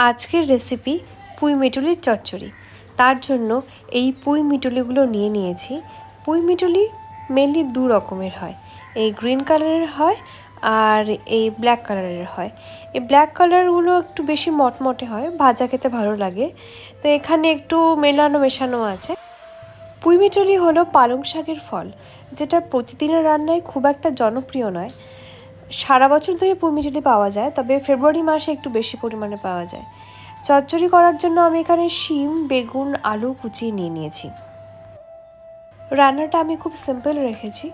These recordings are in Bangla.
আজকের রেসিপি পুঁই মিটুলির চচ্চড়ি। তার জন্য এই পুঁই মিটুলিগুলো নিয়ে নিয়েছি। পুঁই মিটুলি মেনলি দু রকমের হয়, এই গ্রিন কালারের হয় আর এই ব্ল্যাক কালারের হয়। এই ব্ল্যাক কালারগুলো একটু বেশি মটমটে হয়, ভাজা খেতে ভালো লাগে। তো এখানে একটু মেশানো আছে। পুঁই মিটুলি হলো পালং শাকের ফল, যেটা প্রতিদিনের রান্নায় খুব একটা জনপ্রিয় নয়। সারা বছর ধরে পুঁই মিটুলি পাওয়া যায়, তবে ফেব্রুয়ারি মাসে একটু বেশি পরিমাণে পাওয়া যায়। চচ্চড়ি করার জন্য আমি এখানে শিম, বেগুন, আলু কুচিয়ে নিয়ে নিয়েছি। রান্নাটা আমি খুব সিম্পল রেখেছি।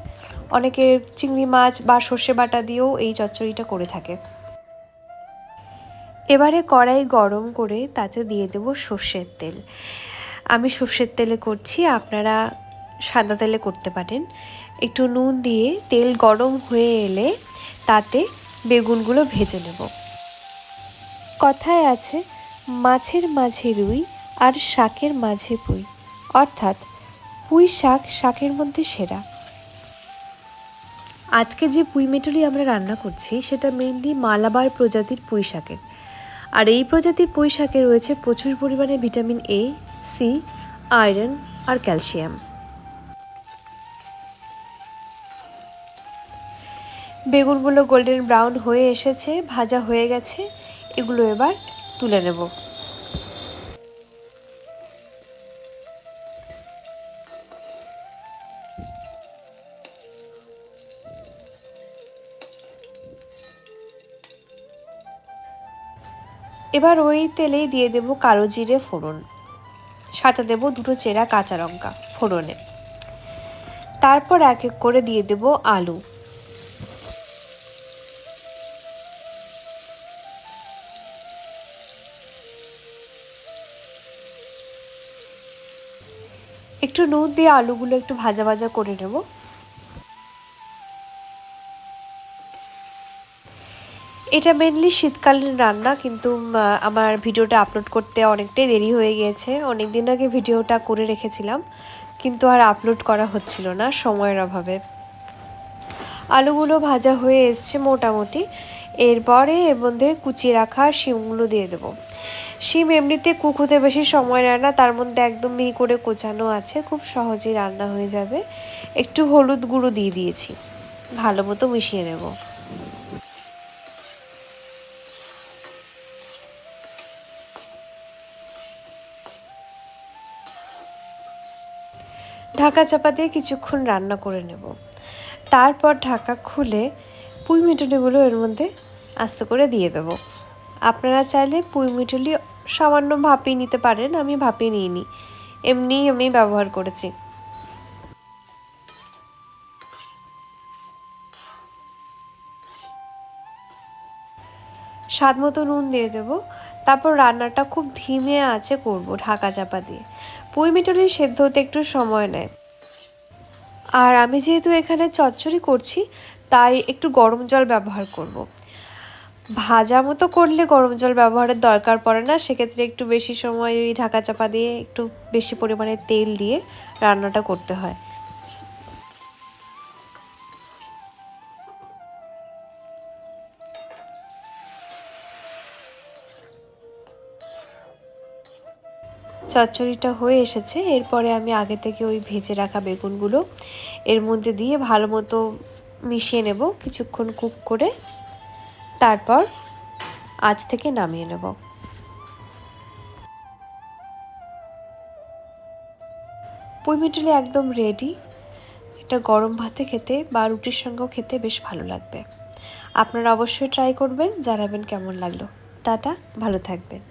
অনেকে চিংড়ি মাছ বা সর্ষে বাটা দিয়েও এই চচ্চড়িটা করে থাকে। এবারে কড়াই গরম করে তাতে দিয়ে দেব সর্ষের তেল। আমি সর্ষের তেলে করছি, আপনারা সাদা তেলে করতে পারেন। একটু নুন দিয়ে তেল গরম হয়ে এলে তাতে বেগুনগুলো ভেজে নেব। কথায় আছে, মাছের মাঝে রুই আর শাকের মাঝে পুঁই, অর্থাৎ পুঁই শাক শাকের মধ্যে সেরা। আজকে যে পুঁই মিটুলি আমরা রান্না করছি সেটা মেইনলি মালাবার প্রজাতির পুঁই শাকের। আর এই প্রজাতির পুঁই শাকে রয়েছে প্রচুর পরিমাণে ভিটামিন এ, সি, আয়রন আর ক্যালসিয়াম। বেগুনগুলো গোল্ডেন ব্রাউন হয়ে এসেছে, ভাজা হয়ে গেছে। এগুলো এবার তুলে নেব। এবার ওই তেলেই দিয়ে দেব কালো জিরে ফোড়ন, সাথে দেব দুটো চেরা কাঁচা লঙ্কা ফোড়নে। তারপর এক এক করে দিয়ে দেব আলু। একটু নুন দিয়ে আলুগুলো একটু ভাজা ভাজা করে নেব। এটা মেনলি শীতকালীন রান্না, কিন্তু আমার ভিডিওটা আপলোড করতে অনেকটাই দেরি হয়ে গিয়েছে। অনেক দিন আগে ভিডিওটা করে রেখেছিলাম, কিন্তু আর আপলোড করা হচ্ছিল না সময়ের অভাবে। আলুগুলো ভাজা হয়ে এসছে মোটামুটি। এরপরে এর মধ্যে কুচিয়ে রাখা শিমগুলো দিয়ে দেবো। শিম এমনিতে কুক হতে বেশি সময় নেয় না, তার মধ্যে একদম মিহি করে কোচানো আছে, খুব সহজেই রান্না হয়ে যাবে। একটু হলুদ গুঁড়ো দিয়ে দিয়েছি, ভালো মতো মিশিয়ে নেব। ঢাকা চাপা দিয়ে কিছুক্ষণ রান্না করে নেব। তারপর ঢাকা খুলে পুঁই মিটুলিগুলো এর মধ্যে আস্তে করে দিয়ে দেব। আপনারা চাইলে পুঁই মিটুলি সামান্য ভাপিয়ে নিতে পারেন, আমি ভাপিয়ে নিইনি, এমনিই আমি ব্যবহার করেছি। স্বাদ মতো নুন দিয়ে দেবো। তারপর রান্নাটা খুব ধিমে আঁচে করব ঢাকা চাপা দিয়ে। পুঁই মিটুলি সেদ্ধ হতে একটু সময় নেয়। আর আমি যেহেতু এখানে চচ্চড়ি করছি, তাই একটু গরম জল ব্যবহার করব। ভাজা মতো করলে গরম জল ব্যবহারের দরকার পড়ে না, সেক্ষেত্রে একটু বেশি সময় ওই ঢাকা চাপা দিয়ে একটু বেশি পরিমাণে তেল দিয়ে রান্নাটা করতে হয়। চচ্চড়িটা হয়ে এসেছে। এরপরে আমি আগে থেকে ওই ভেজে রাখা বেগুনগুলো এর মধ্যে দিয়ে ভালো মতো মিশিয়ে নেব কিছুক্ষণ কুক করে। তারপর আঁচ থেকে নামিয়ে নেব। পুঁই মিটুলি একদম রেডি। এটা গরম ভাতে খেতে বা রুটির সঙ্গেও খেতে বেশ ভালো লাগবে। আপনারা অবশ্যই ট্রাই করবেন, জানাবেন কেমন লাগলো। টাটা, ভালো থাকবেন।